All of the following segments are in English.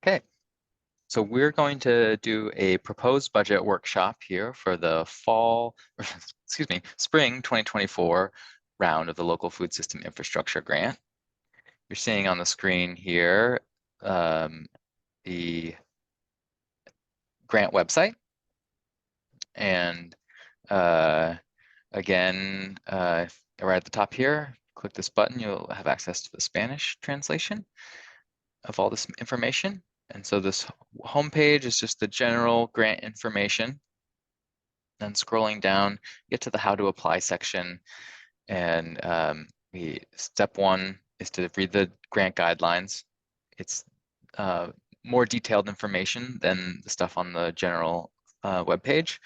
Okay, so we're going to do a proposed budget workshop here for the fall, excuse me, spring 2024 round of the Local Food System Infrastructure Grant. You're seeing on the screen here the grant website. And again, right at the top here, click this button, you'll have access to the Spanish translation of all this information. And so this homepage is just the general grant information. Then scrolling down, get to the how to apply section. And step one is to read the grant guidelines. It's more detailed information than the stuff on the general webpage.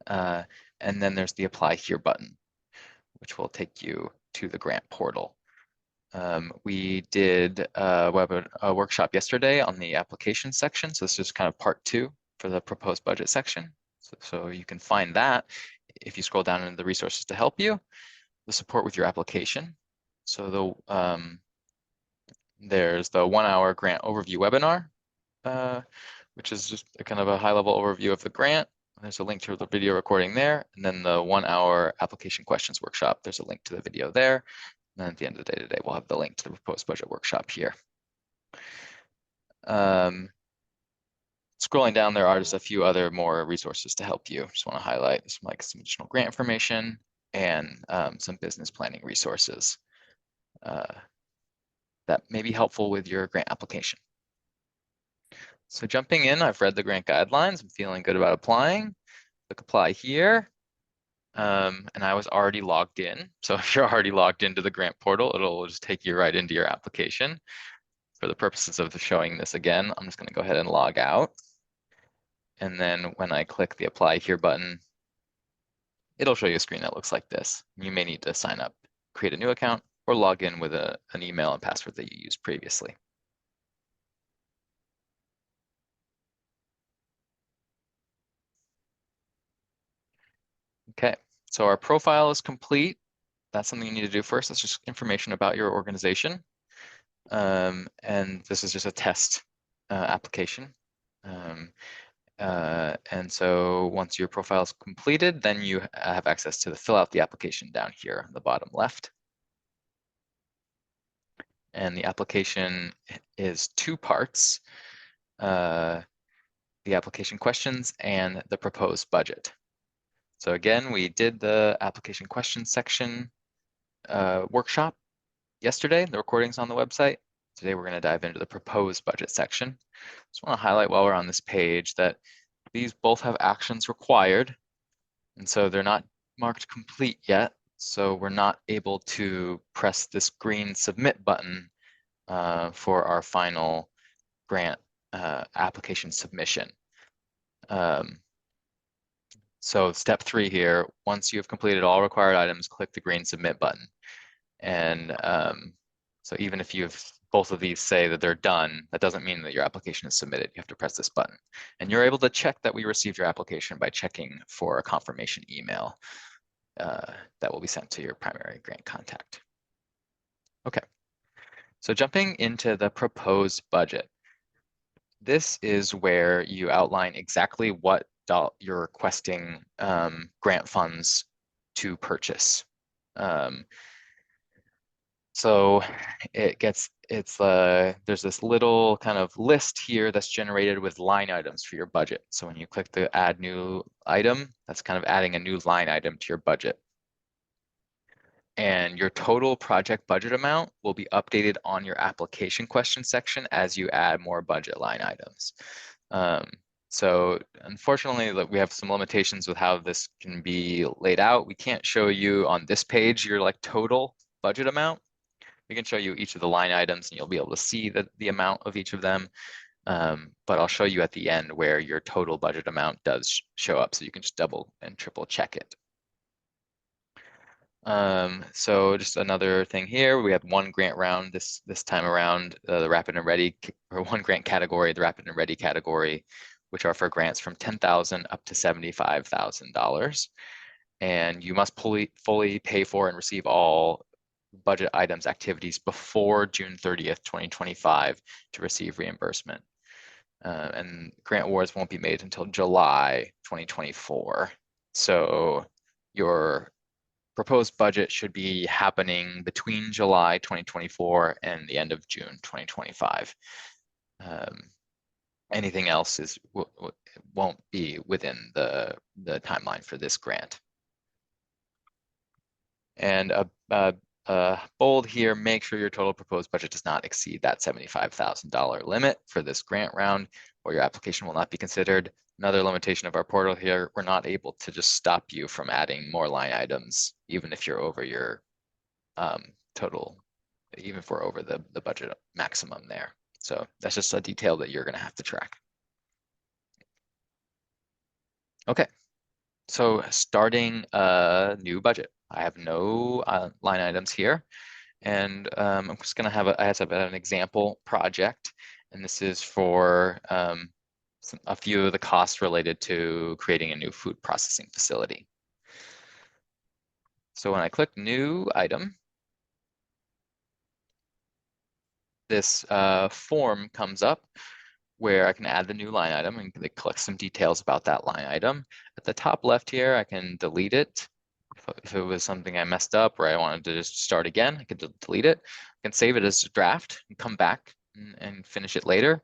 And then there's the apply here button, which will take you to the grant portal. We did a workshop yesterday on the application section. So this is kind of part 2 for the proposed budget section. So you can find that if you scroll down into the resources to help you, the support with your application. So there's the 1-hour grant overview webinar, which is just a kind of a high-level overview of the grant. There's a link to the video recording there. And then the 1-hour application questions workshop, there's a link to the video there. And then at the end of the day today, we'll have the link to the proposed budget workshop here. Scrolling down, there are just a few other more resources to help you. Just want to highlight some additional grant information and some business planning resources that may be helpful with your grant application. So jumping in, I've read the grant guidelines. I'm feeling good about applying. Click apply here. And I was already logged in. So if you're already logged into the grant portal, it'll just take you right into your application. For the purposes of showing this again, I'm just going to go ahead and log out. And then when I click the apply here button, it'll show you a screen that looks like this. You may need to sign up, create a new account, or log in with an email and password that you used previously. Okay, so our profile is complete. That's something you need to do first. That's just information about your organization. And this is just a test application. And so once your profile is completed, then you have access to fill out the application down here on the bottom left. And the application is 2 parts, the application questions and the proposed budget. So again, we did the application questions section workshop yesterday. The recording's on the website. Today we're going to dive into the proposed budget section. Just want to highlight while we're on this page that these both have actions required. And so they're not marked complete yet. So we're not able to press this green submit button for our final grant application submission. So step 3 here, once you have completed all required items, click the green submit button. And so even if both of these say that they're done, that doesn't mean that your application is submitted. You have to press this button. And you're able to check that we received your application by checking for a confirmation email that will be sent to your primary grant contact. Okay, so jumping into the proposed budget. This is where you outline exactly what you're requesting grant funds to purchase. So there's this little kind of list here that's generated with line items for your budget. So when you click the add new item, that's kind of adding a new line item to your budget. And your total project budget amount will be updated on your application question section as you add more budget line items. So unfortunately, we have some limitations with how this can be laid out. We can't show you on this page your total budget amount. We can show you each of the line items and you'll be able to see the amount of each of them. But I'll show you at the end where your total budget amount does show up, so you can just double and triple check it. So just another thing here, we have one grant round this time around, the Rapid and Ready, or one grant category, the Rapid and Ready category, which are for grants from $10,000 up to $75,000. And you must fully pay for and receive all budget items activities before June 30th, 2025 to receive reimbursement. and grant awards won't be made until July 2024. So your proposed budget should be happening between July 2024 and the end of June 2025. Anything else won't be within the timeline for this grant. And bold here, make sure your total proposed budget does not exceed that $75,000 limit for this grant round, or your application will not be considered. Another limitation of our portal here, we're not able to just stop you from adding more line items, even if you're over your total, even if we're over the budget maximum there. So that's just a detail that you're going to have to track. Okay, so starting a new budget. I have no line items here. And I'm just going to have I have an example project, and this is for a few of the costs related to creating a new food processing facility. So when I click new item, this form comes up where I can add the new line item and collect some details about that line item. At the top left here, I can delete it. If it was something I messed up or I wanted to just start again, I could delete it. I can save it as a draft and come back and finish it later.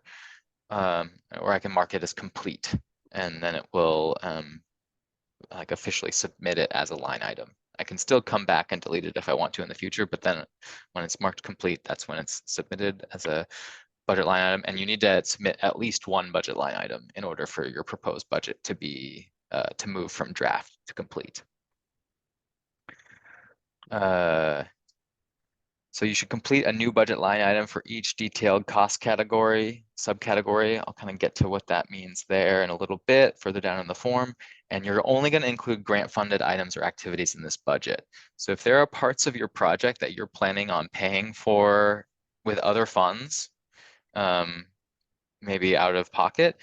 Or I can mark it as complete, and then it will like officially submit it as a line item. I can still come back and delete it if I want to in the future, but then when it's marked complete, that's when it's submitted as a budget line item. And you need to submit at least one budget line item in order for your proposed budget to be to move from draft to complete. So you should complete a new budget line item for each detailed cost category, subcategory. I'll kind of get to what that means there in a little bit further down in the form. And you're only going to include grant funded items or activities in this budget. So if there are parts of your project that you're planning on paying for with other funds, maybe out of pocket,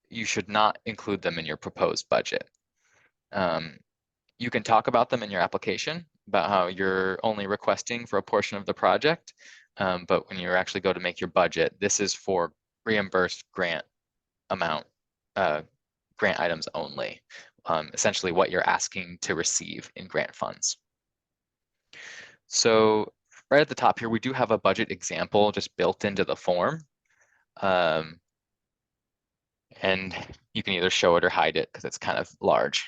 you should not include them in your proposed budget. You can talk about them in your application, about how you're only requesting for a portion of the project, but when you actually go to make your budget, this is for reimbursed grant amount, grant items only, essentially what you're asking to receive in grant funds. So right at the top here, we do have a budget example just built into the form. And you can either show it or hide it because it's kind of large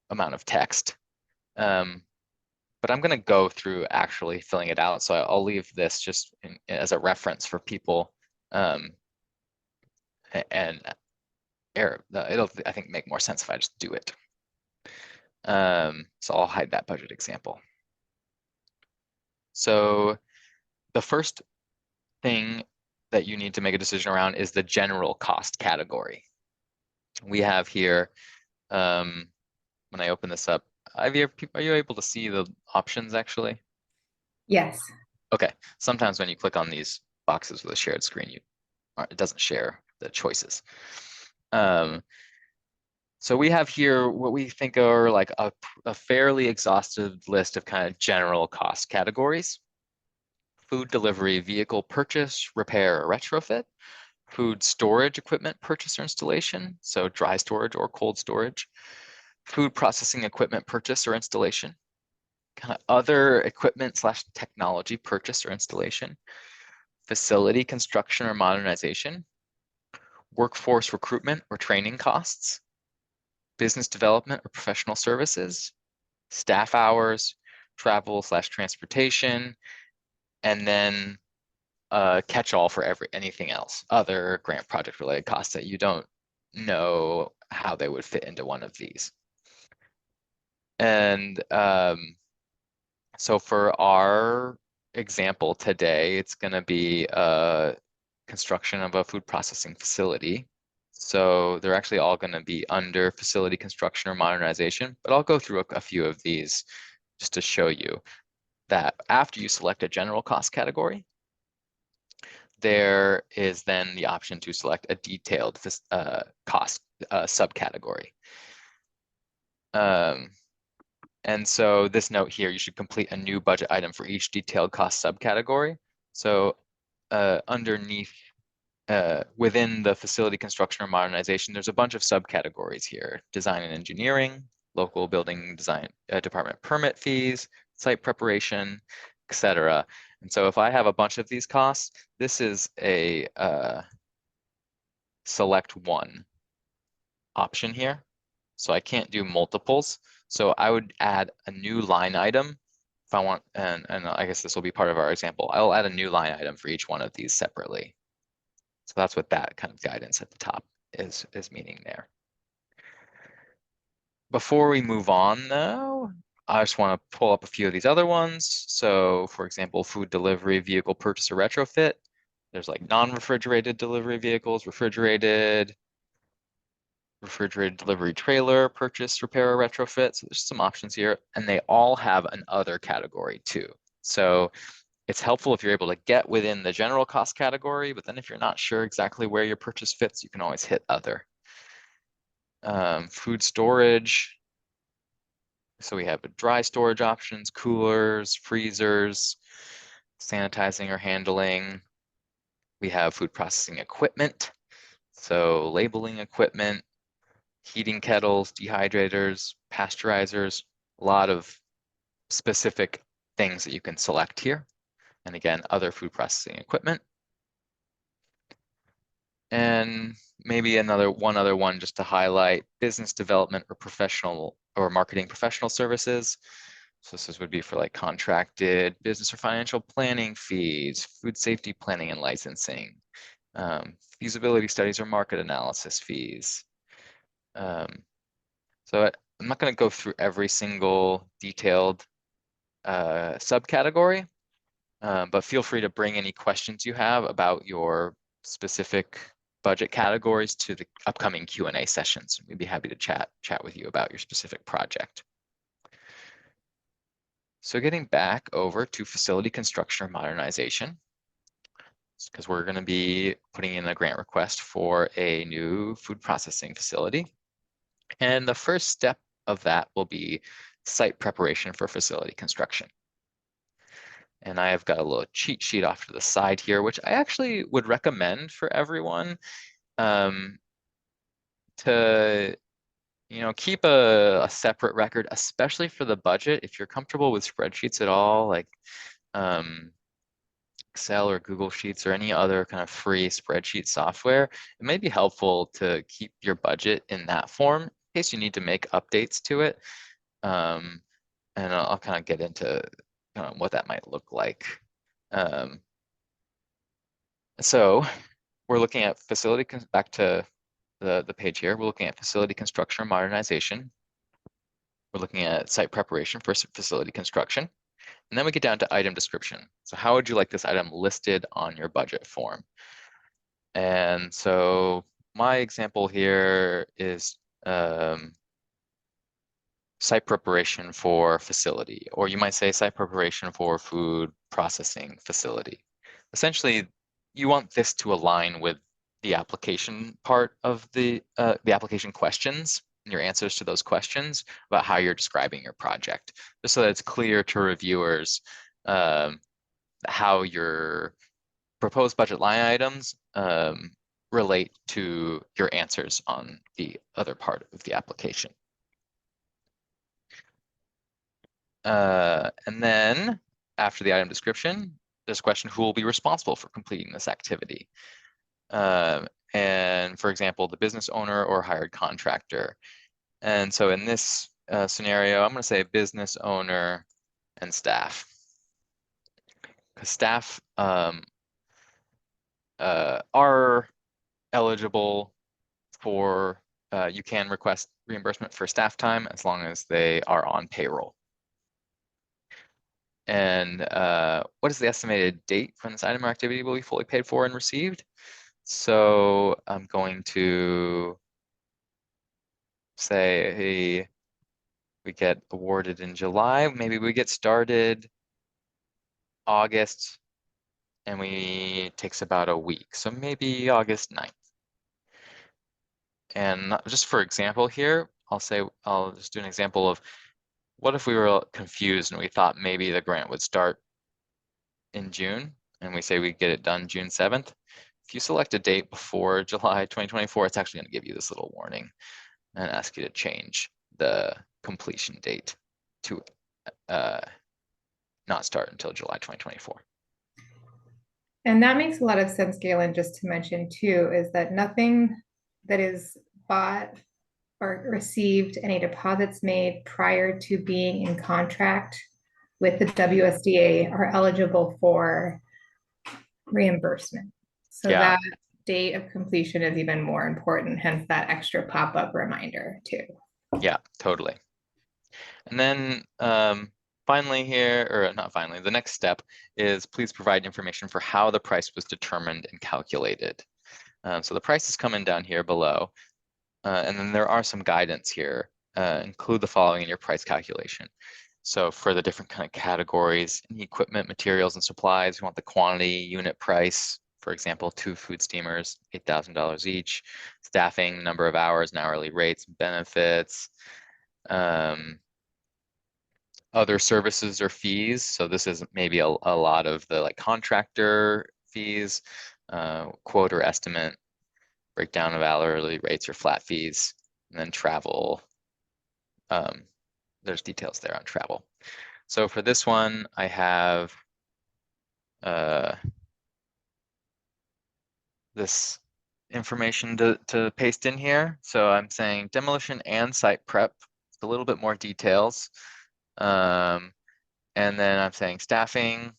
amount of text. But I'm going to go through actually filling it out. So I'll leave this just as a reference for people. And it'll, I think, make more sense if I just do it. So I'll hide that budget example. So the first thing that you need to make a decision around is the general cost category. We have here, when I open this up, are you able to see the options actually? Yes. Okay. Sometimes when you click on these boxes with a shared screen, it doesn't share the choices. So we have here what we think are like a fairly exhaustive list of kind of general cost categories. Food delivery, vehicle purchase, repair, or retrofit. Food storage equipment purchase or installation, so dry storage or cold storage. Food processing equipment purchase or installation. Kind of other equipment / technology purchase or installation. Facility construction or modernization. Workforce recruitment or training costs. Business development or professional services. Staff hours, travel / transportation, and then catch-all for anything else, other grant project related costs that you don't know how they would fit into one of these. And so for our example today, it's going to be construction of a food processing facility. So they're actually all going to be under facility construction or modernization, but I'll go through a few of these just to show you that after you select a general cost category, there is then the option to select a detailed cost subcategory. And so this note here, you should complete a new budget item for each detailed cost subcategory. So underneath within the facility construction or modernization, there's a bunch of subcategories here: design and engineering, local building design department permit fees, site preparation, etc. And so if I have a bunch of these costs, this is a select one option here. So I can't do multiples. So I would add a new line item if I want, and I guess this will be part of our example. I'll add a new line item for each one of these separately. So that's what that kind of guidance at the top is meaning there. Before we move on though, I just want to pull up a few of these other ones. So for example, food delivery, vehicle purchase or retrofit. There's like non-refrigerated delivery vehicles, refrigerated delivery trailer, purchase, repair, or retrofit. So there's some options here, and they all have an other category too. So it's helpful if you're able to get within the general cost category, but then if you're not sure exactly where your purchase fits, you can always hit other. Food storage. So we have dry storage options, coolers, freezers, sanitizing or handling. We have food processing equipment, so labeling equipment, heating kettles, dehydrators, pasteurizers, a lot of specific things that you can select here. And again, other food processing equipment. And maybe one other one just to highlight: business development or professional or marketing professional services. So this would be for like contracted business or financial planning fees, food safety planning and licensing, feasibility studies or market analysis fees. So I'm not going to go through every single detailed subcategory, but feel free to bring any questions you have about your specific budget categories to the upcoming Q&A sessions. We'd be happy to chat with you about your specific project. So getting back over to facility construction or modernization, because we're going to be putting in a grant request for a new food processing facility. And the first step of that will be site preparation for facility construction. And I have got a little cheat sheet off to the side here, which I actually would recommend for everyone to keep a separate record, especially for the budget. If you're comfortable with spreadsheets at all, like Excel or Google Sheets or any other kind of free spreadsheet software, it may be helpful to keep your budget in that form in case you need to make updates to it. And I'll kind of get into what that might look like. So we're looking at facility, back to the page here, we're looking at facility construction or modernization. We're looking at site preparation for facility construction. And then we get down to item description. So how would you like this item listed on your budget form? And so my example here is site preparation for facility, or you might say site preparation for food processing facility. Essentially, you want this to align with the application part of the application questions and your answers to those questions about how you're describing your project, just so that it's clear to reviewers how your proposed budget line items relate to your answers on the other part of the application. And then after the item description, there's a question: who will be responsible for completing this activity? And for example, the business owner or hired contractor. And so in this scenario, I'm going to say business owner and staff, because staff are eligible for, you can request reimbursement for staff time as long as they are on payroll. And what is the estimated date when this item or activity will be fully paid for and received? So I'm going to say, hey, we get awarded in July. Maybe we get started August, and it takes about a week. So maybe August 9th. And just for example here, I'll just do an example of what if we were confused and we thought maybe the grant would start in June, and we say we get it done June 7th. if you select a date before July 2024, it's actually going to give you this little warning and ask you to change the completion date to not start until July 2024. And that makes a lot of sense, Galen, just to mention too, is that nothing that is bought or received, any deposits made prior to being in contract with the WSDA are eligible for reimbursement. So Yeah, that date of completion is even more important, hence that extra pop-up reminder too. yeah, totally. And then finally here, or not finally, the next step is please provide information for how the price was determined and calculated. So the price is coming down here below. And then there are some guidance here. Include the following in your price calculation. So for the different kind of categories, equipment, materials, and supplies, you want the quantity, unit price. For example, 2 food steamers, $8,000 each. Staffing, number of hours and hourly rates, benefits. Other services or fees. So this is maybe a lot of the like contractor fees, quote or estimate, breakdown of hourly rates or flat fees, and then travel. There's details there on travel. So for this one, I have this information to paste in here. So I'm saying demolition and site prep, a little bit more details. And then I'm saying staffing,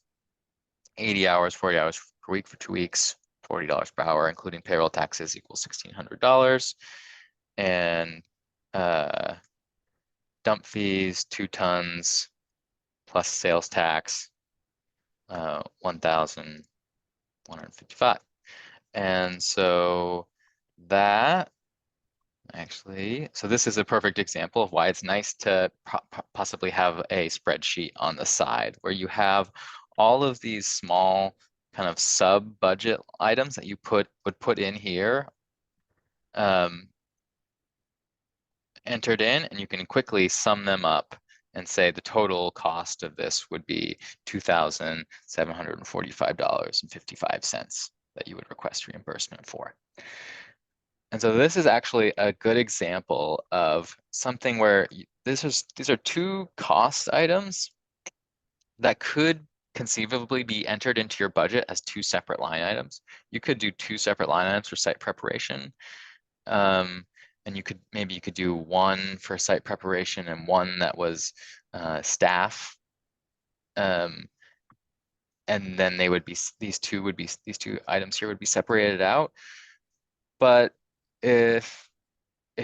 80 hours, 40 hours per week for 2 weeks, $40 per hour, including payroll taxes equals $1,600. And dump fees, 2 tons, plus sales tax, 1,155. And so that actually, so this is a perfect example of why it's nice to possibly have a spreadsheet on the side where you have all of these small kind of sub budget items that you would put in here entered in, and you can quickly sum them up and say the total cost of this would be $2,745.55 that you would request reimbursement for. And so this is actually a good example of something where these are 2 cost items that could conceivably be entered into your budget as 2 separate line items. You could do 2 separate line items for site preparation. And maybe you could do one for site preparation and one that was staff. And then they would be these two items here would be separated out. But if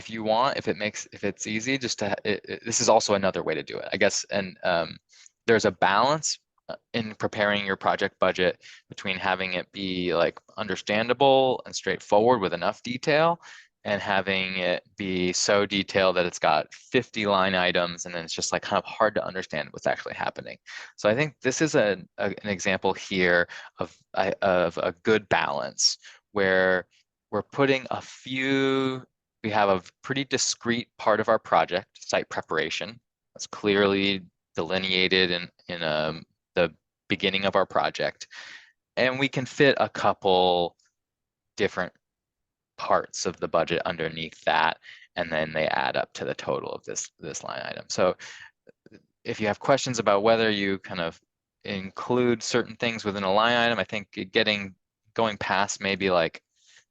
you want, if it's easy, just to this is also another way to do it, I guess. And there's a balance in preparing your project budget between having it be like understandable and straightforward with enough detail, and having it be so detailed that it's got 50 line items and then it's just like kind of hard to understand what's actually happening. So I think this is an example here of a good balance where we're putting we have a pretty discrete part of our project, site preparation, that's clearly delineated in the beginning of our project. And we can fit a couple different parts of the budget underneath that, and then they add up to the total of this line item. So if you have questions about whether you kind of include certain things within a line item, I think going past maybe like,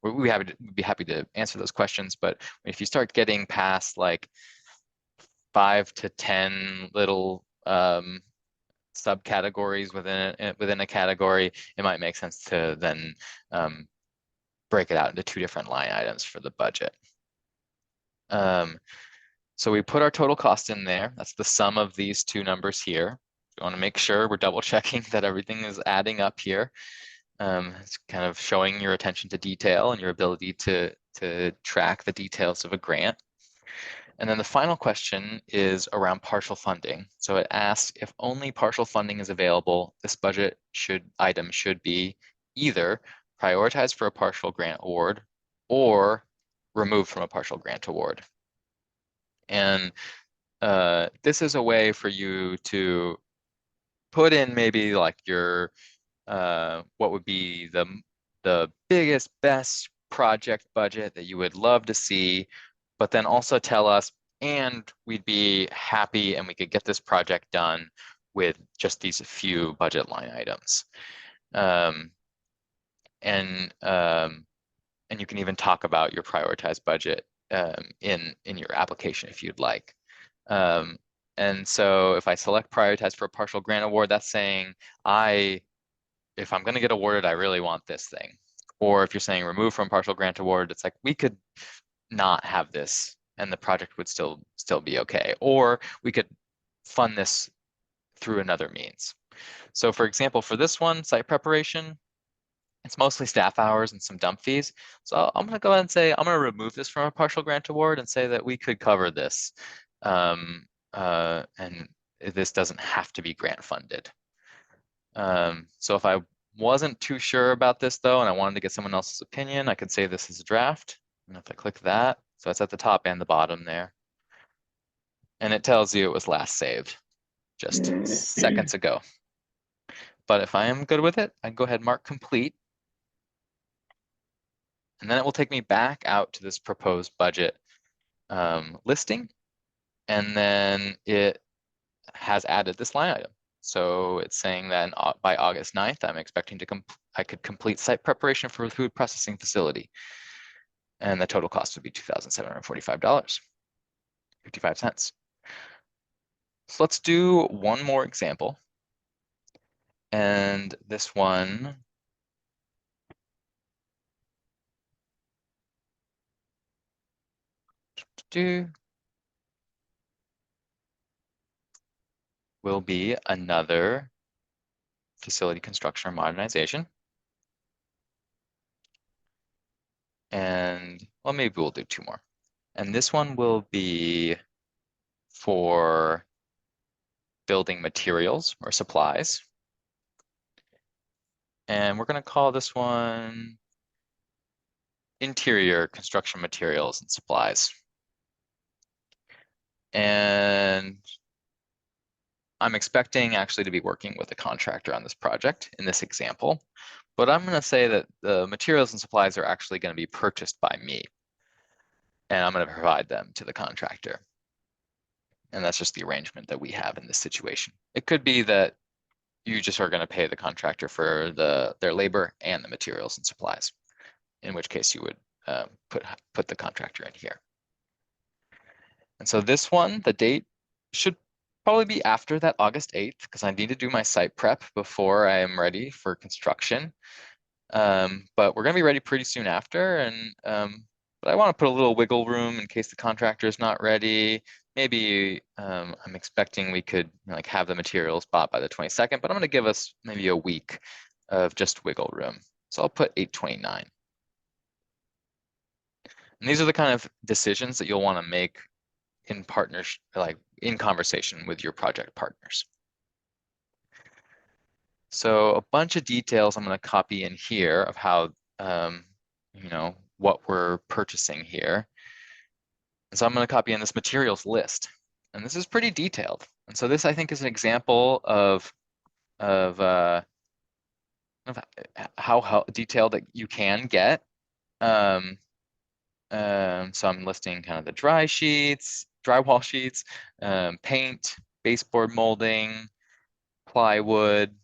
we'd be happy to answer those questions. But if you start getting past like 5 to 10 little subcategories within a category, it might make sense to then break it out into 2 different line items for the budget. So we put our total cost in there. That's the sum of these 2 numbers here. We want to make sure we're double checking that everything is adding up here. It's kind of showing your attention to detail and your ability to track the details of a grant. And then the final question is around partial funding. So it asks if only partial funding is available, this budget item should be either prioritized for a partial grant award or removed from a partial grant award. And this is a way for you to put in maybe like your what would be the the biggest, best project budget that you would love to see, but then also tell us, and we'd be happy and we could get this project done with just these few budget line items. Um, and you can even talk about your prioritized budget in your application if you'd like. And so if I select prioritize for a partial grant award, that's saying if I'm going to get awarded, I really want this thing. Or if you're saying remove from partial grant award, it's like we could not have this and the project would still be okay. Or we could fund this through another means. So for example, for this one, site preparation, it's mostly staff hours and some dump fees. So I'm going to go ahead and say, I'm going to remove this from a partial grant award and say that we could cover this. And this doesn't have to be grant funded. So if I wasn't too sure about this though, and I wanted to get someone else's opinion, I could save this as a draft. And if I click that, so it's at the top and the bottom there. And it tells you it was last saved just seconds ago. But if I am good with it, I can go ahead and mark complete. And then it will take me back out to this proposed budget listing. And then it has added this line item. So it's saying that by August 9th, I'm expecting I could complete site preparation for a food processing facility. And the total cost would be $2,745.55. So let's do one more example. And this one will be another facility construction or modernization. And well, maybe we'll do two more. And this one will be for building materials or supplies. And we're going to call this one interior construction materials and supplies. And I'm expecting actually to be working with a contractor on this project in this example, but I'm going to say that the materials and supplies are actually going to be purchased by me, and I'm going to provide them to the contractor. And that's just the arrangement that we have in this situation. It could be that you just are going to pay the contractor for their labor and the materials and supplies, in which case you would put the contractor in here. And so this one, the date should probably be after that August 8th, because I need to do my site prep before I am ready for construction. But we're going to be ready pretty soon after. And but I want to put a little wiggle room in case the contractor is not ready. Maybe I'm expecting we could like have the materials bought by the 22nd, but I'm going to give us maybe a week of just wiggle room. So I'll put 8/29. And these are the kind of decisions that you'll want to make in partnership, like in conversation with your project partners. So a bunch of details I'm going to copy in here of how, what we're purchasing here. And so I'm going to copy in this materials list. And this is pretty detailed. And so this, I think, is an example of how detailed that you can get. So I'm listing kind of the drywall sheets, paint, baseboard molding, plywood,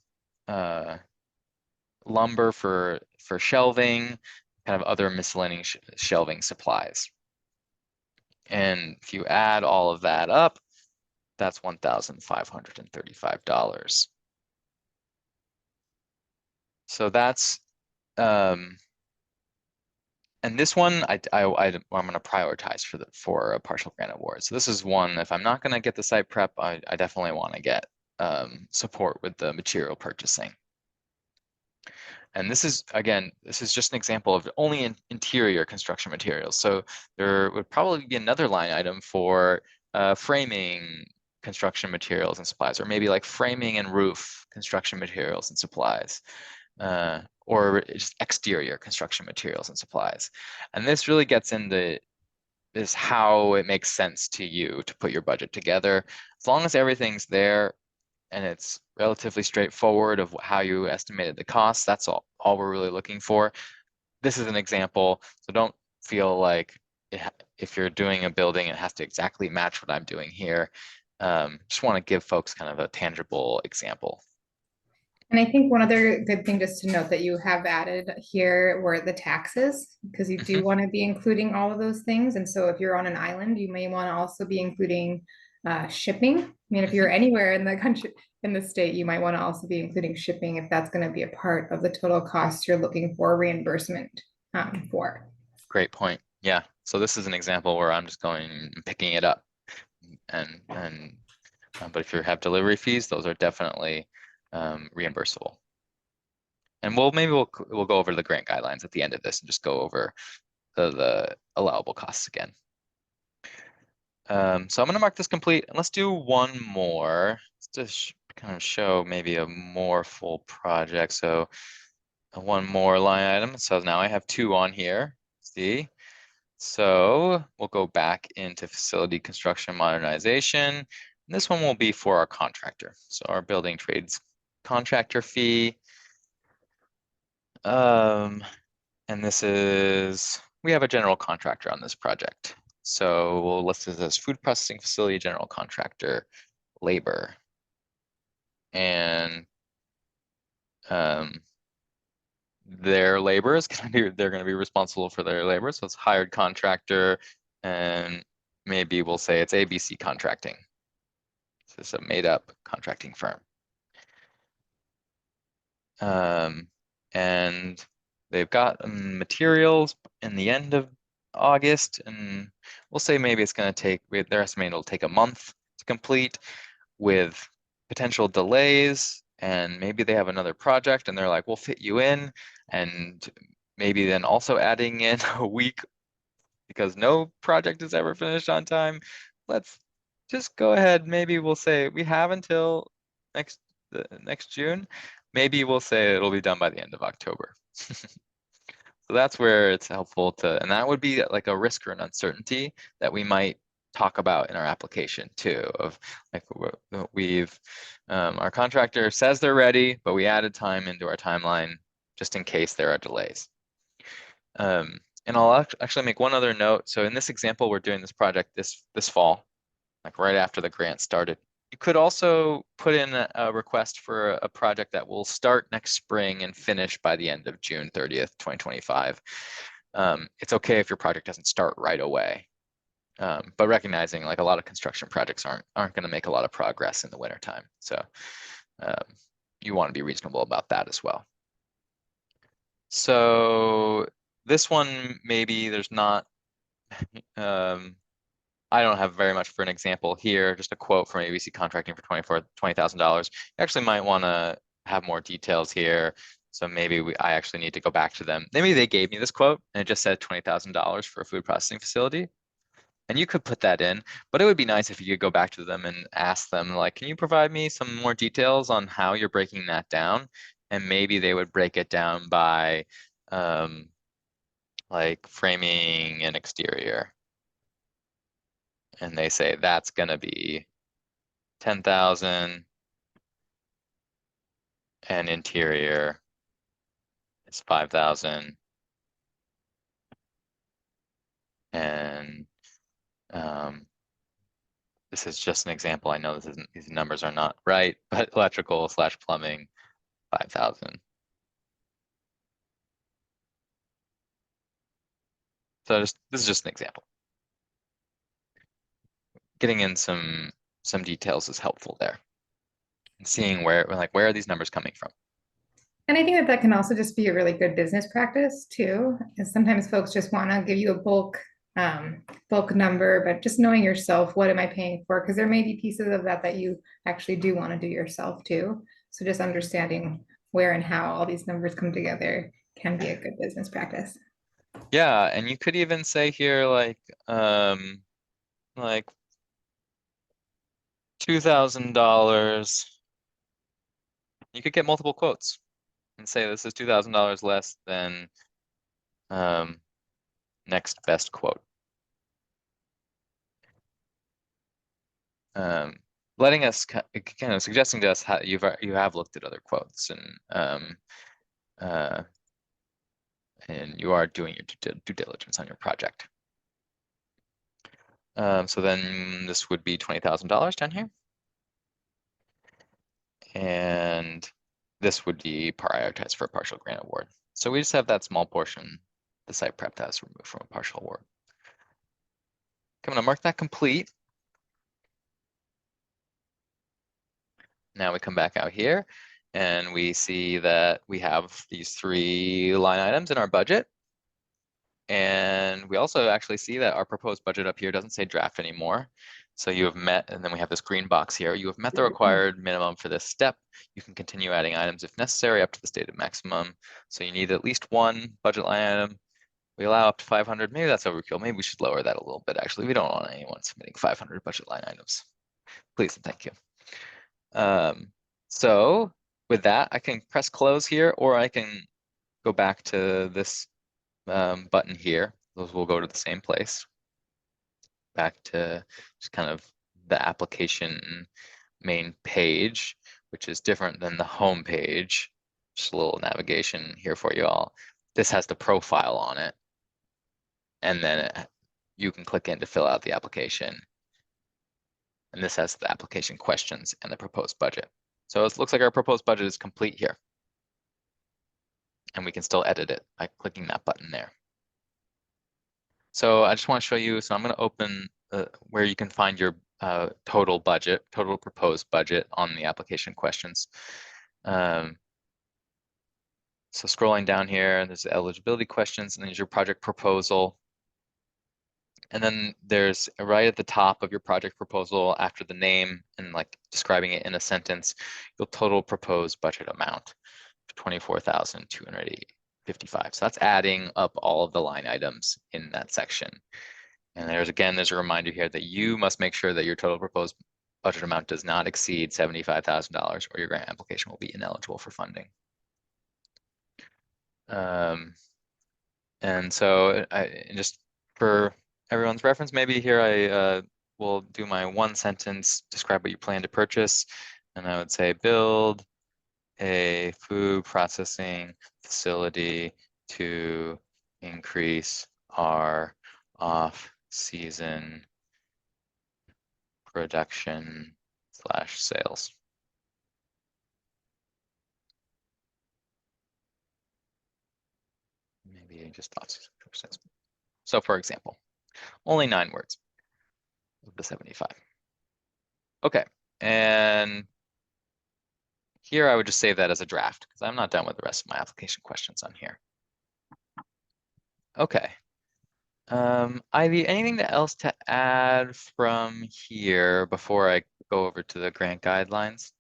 lumber for shelving, kind of other miscellaneous shelving supplies. And if you add all of that up, that's $1,535. So that's and this one I'm going to prioritize for a partial grant award. So this is one, if I'm not going to get the site prep, I definitely want to get support with the material purchasing. And this is, again, this is just an example of only interior construction materials. So there would probably be another line item for framing construction materials and supplies, or maybe like framing and roof construction materials and supplies, or just exterior construction materials and supplies. And this really gets into is how it makes sense to you to put your budget together. As long as everything's there, and it's relatively straightforward of how you estimated the cost. That's all we're really looking for. This is an example, so don't feel like if you're doing a building, it has to exactly match what I'm doing here. Just want to give folks kind of a tangible example. And I think one other good thing just to note that you have added here were the taxes, because you do Mhm. want to be including all of those things. And so if you're on an island, you may want to also be including shipping. I mean, if you're Mhm. anywhere in the country, in the state, you might want to also be including shipping if that's going to be a part of the total cost you're looking for reimbursement for. Great point. Yeah. So this is an example where I'm just going and picking it up, and but if you have delivery fees, those are definitely reimbursable. And we'll go over the grant guidelines at the end of this and just go over the allowable costs again. So I'm going to mark this complete, and let's do one more to kind of show maybe a more full project. So one more line item. So now I have two on here. See? So we'll go back into facility construction modernization. And this one will be for our contractor. So our building trades contractor fee. And this is, we have a general contractor on this project. So we'll list this as food processing facility, general contractor, labor. And their labor is going to be, they're going to be responsible for their labor. So it's hired contractor, and maybe we'll say it's ABC Contracting. So it's a made up contracting firm. And they've got materials in the end of August, and we'll say maybe it's going to take, they're estimating it'll take a month to complete with potential delays, and maybe they have another project and they're like, we'll fit you in, and maybe then also adding in a week because no project is ever finished on time. Let's just go ahead. Maybe we'll say we have until next next June. Maybe we'll say it'll be done by the end of October. So that's where it's helpful to, and that would be like a risk or an uncertainty that we might talk about in our application too, of like we've, our contractor says they're ready, but we added time into our timeline just in case there are delays. And I'll actually make one other note. So in this example, we're doing this project this fall, like right after the grant started. You could also put in a request for a project that will start next spring and finish by the end of June 30th, 2025. It's okay if your project doesn't start right away, but recognizing like a lot of construction projects aren't going to make a lot of progress in the wintertime. So you want to be reasonable about that as well. So this one, maybe there's not, I don't have very much for an example here, just a quote from ABC Contracting for $20,000. You actually might want to have more details here. So maybe I actually need to go back to them. Maybe they gave me this quote and it just said $20,000 for a food processing facility. And you could put that in, but it would be nice if you could go back to them and ask them, like, can you provide me some more details on how you're breaking that down? And maybe they would break it down by like framing and exterior. And they say that's gonna be 10,000, and interior is 5,000. And this is just an example. I know these numbers are not right, but electrical slash plumbing, 5,000. So this is just an example. Getting in some details is helpful there. And seeing where are these numbers coming from? And I think that that can also just be a really good business practice too. Because sometimes folks just want to give you a bulk number, but just knowing yourself, what am I paying for? Because there may be pieces of that that you actually do want to do yourself too. So just understanding where and how all these numbers come together can be a good business practice. Yeah, and you could even say here like $2,000. You could get multiple quotes and say this is $2,000 less than next best quote. letting us kind of suggesting to us how you have looked at other quotes and you are doing your due diligence on your project. So then this would be $20,000 down here. And this would be prioritized for a partial grant award. So we just have that small portion, the site prep that was removed from a partial award. I'm gonna mark that complete. Now we come back out here and we see that we have these 3 line items in our budget. And we also actually see that our proposed budget up here doesn't say draft anymore. So you have met, and then we have this green box here. You have met the required minimum for this step. You can continue adding items if necessary up to the stated maximum. So you need at least 1 budget line item. We allow up to 500. Maybe that's overkill. Maybe we should lower that a little bit. Actually, we don't want anyone submitting 500 budget line items. Please and thank you. So with that, I can press close here, or I can go back to this button here. Those will go to the same place. Back to just kind of the application main page, which is different than the home page. Just a little navigation here for you all. This has the profile on it. And then you can click in to fill out the application. And this has the application questions and the proposed budget. So it looks like our proposed budget is complete here. And we can still edit it by clicking that button there. So I just want to show you, so I'm going to open where you can find your total proposed budget on the application questions. So scrolling down here, there's the eligibility questions, and there's your project proposal. And then there's right at the top of your project proposal, after the name and like describing it in a sentence, your total proposed budget amount, 24,255. So that's adding up all of the line items in that section. And there's a reminder here that you must make sure that your total proposed budget amount does not exceed $75,000 or your grant application will be ineligible for funding. And so just for everyone's reference, maybe here I will do my 1 sentence, describe what you plan to purchase. And I would say build a food processing facility to increase our off-season production / sales. Maybe just off-season sales. So for example, only 9 words of the 75. Okay, and here I would just save that as a draft because I'm not done with the rest of my application questions on here. Okay. Ivy, anything else to add from here before I go over to the grant guidelines?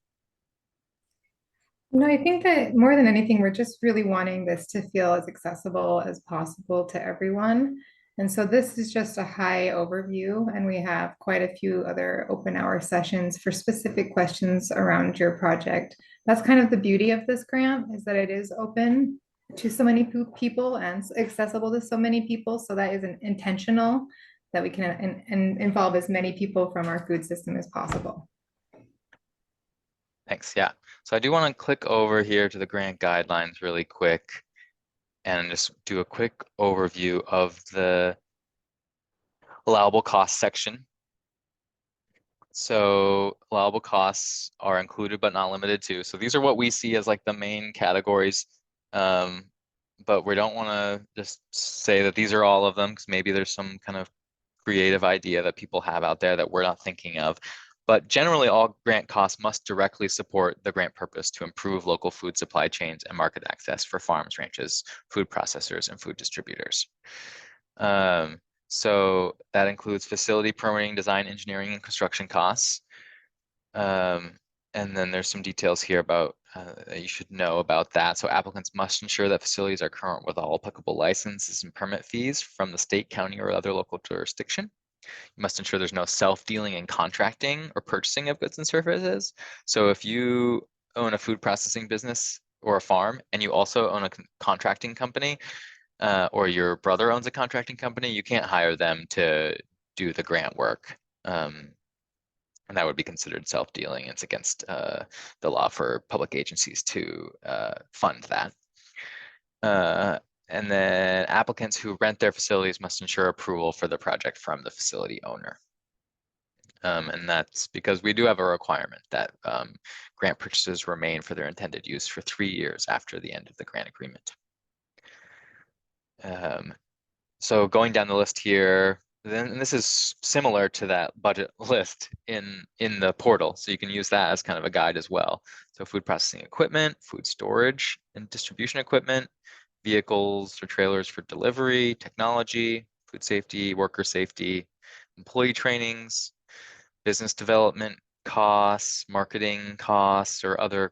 No, I think that more than anything, we're just really wanting this to feel as accessible as possible to everyone. And so this is just a high overview, and we have quite a few other open hour sessions for specific questions around your project. That's kind of the beauty of this grant, is that it is open to so many people and accessible to so many people. So that is intentional, that we can involve as many people from our food system as possible. Thanks. Yeah. So I do want to click over here to the grant guidelines really quick and just do a quick overview of the allowable cost section. So allowable costs are included but not limited to. So these are what we see as like the main categories. But we don't want to just say that these are all of them because maybe there's some kind of creative idea that people have out there that we're not thinking of. But generally, all grant costs must directly support the grant purpose to improve local food supply chains and market access for farms, ranches, food processors, and food distributors. So that includes facility permitting, design, engineering, and construction costs. And then there's some details here about that you should know about that. So applicants must ensure that facilities are current with all applicable licenses and permit fees from the state, county, or other local jurisdiction. You must ensure there's no self-dealing in contracting or purchasing of goods and services. So if you own a food processing business or a farm and you also own a contracting company, or your brother owns a contracting company, you can't hire them to do the grant work. and that would be considered self-dealing. It's against the law for public agencies to fund that. And then applicants who rent their facilities must ensure approval for the project from the facility owner. And that's because we do have a requirement that grant purchases remain for their intended use for 3 years after the end of the grant agreement. So going down the list here, then this is similar to that budget list in the portal. So you can use that as kind of a guide as well. So food processing equipment, food storage and distribution equipment, vehicles or trailers for delivery, technology, food safety, worker safety, employee trainings, business development costs, marketing costs, or other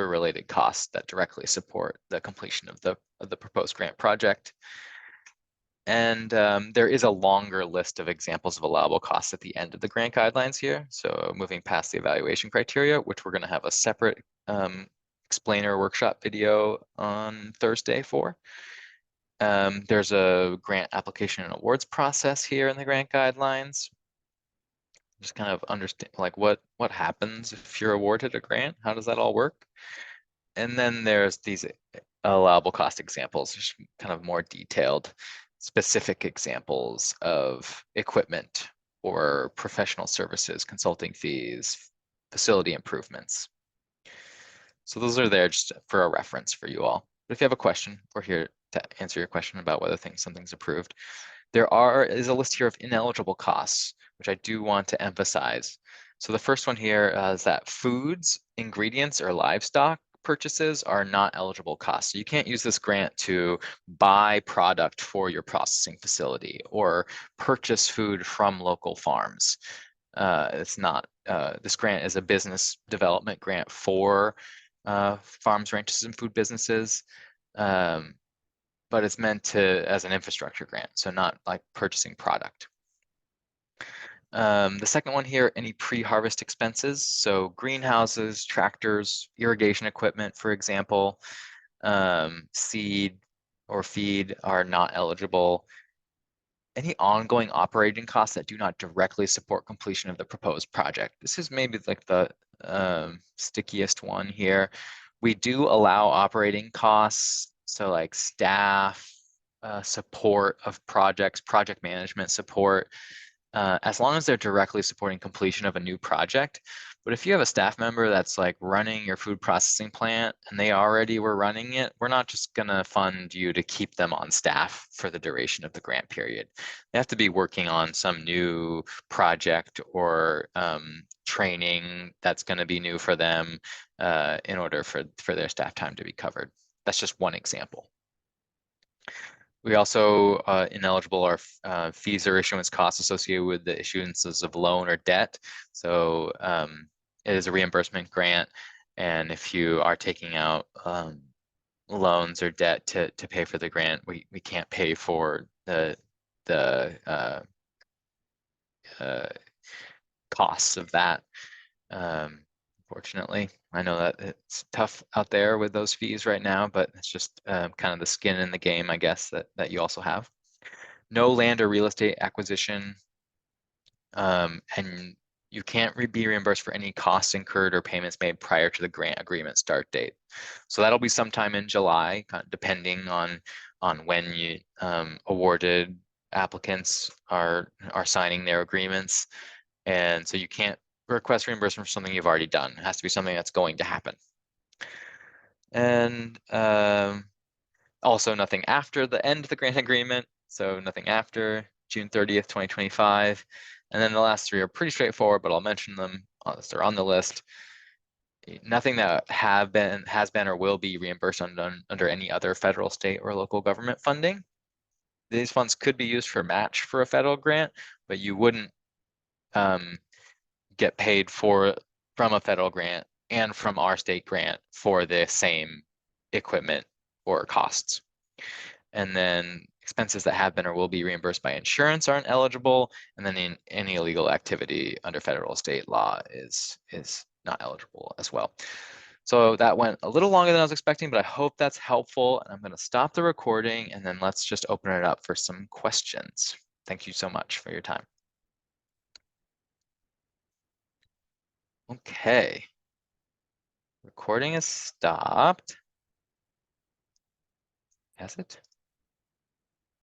related costs that directly support the completion of the proposed grant project. And there is a longer list of examples of allowable costs at the end of the grant guidelines here. So moving past the evaluation criteria, which we're going to have a separate explainer workshop video on Thursday for. There's a grant application and awards process here in the grant guidelines. Just kind of understand like what happens if you're awarded a grant. How does that all work? And then there's these allowable cost examples, just kind of more detailed, specific examples of equipment or professional services, consulting fees, facility improvements. So those are there just for a reference for you all. But if you have a question, we're here to answer your question about whether something's approved. There is a list here of ineligible costs, which I do want to emphasize. So the first one here is that foods, ingredients, or livestock purchases are not eligible costs. So you can't use this grant to buy product for your processing facility or purchase food from local farms. It's not, this grant is a business development grant for farms, ranches, and food businesses. But it's meant to as an infrastructure grant, so not like purchasing product. The second one here, any pre-harvest expenses. So greenhouses, tractors, irrigation equipment, for example, seed or feed are not eligible. Any ongoing operating costs that do not directly support completion of the proposed project. This is maybe like the stickiest one here. We do allow operating costs, so like staff, support of projects, project management support, as long as they're directly supporting completion of a new project. But if you have a staff member that's like running your food processing plant and they already were running it, we're not just gonna fund you to keep them on staff for the duration of the grant period. They have to be working on some new project or training that's gonna be new for them in order for their staff time to be covered. That's just one example. We also ineligible are fees or issuance costs associated with the issuances of loan or debt. So it is a reimbursement grant, and if you are taking out loans or debt to pay for the grant, we can't pay for the costs of that. Fortunately, I know that it's tough out there with those fees right now, but it's just kind of the skin in the game, I guess, that you also have. No land or real estate acquisition, and you can't be reimbursed for any costs incurred or payments made prior to the grant agreement start date. So that'll be sometime in July, depending on when you awarded applicants are signing their agreements. And so you can't request reimbursement for something you've already done. It has to be something that's going to happen. And also nothing after the end of the grant agreement. So nothing after June 30th, 2025. And then the last three are pretty straightforward, but I'll mention them as they're on the list. Nothing that has been or will be reimbursed under any other federal, state, or local government funding. These funds could be used for match for a federal grant, but you wouldn't get paid from a federal grant and from our state grant for the same equipment or costs. And then expenses that have been or will be reimbursed by insurance aren't eligible. And then any illegal activity under federal state law is not eligible as well. So that went a little longer than I was expecting, but I hope that's helpful. And I'm going to stop the recording and then let's just open it up for some questions. Thank you so much for your time. Okay. Recording is stopped. Has it?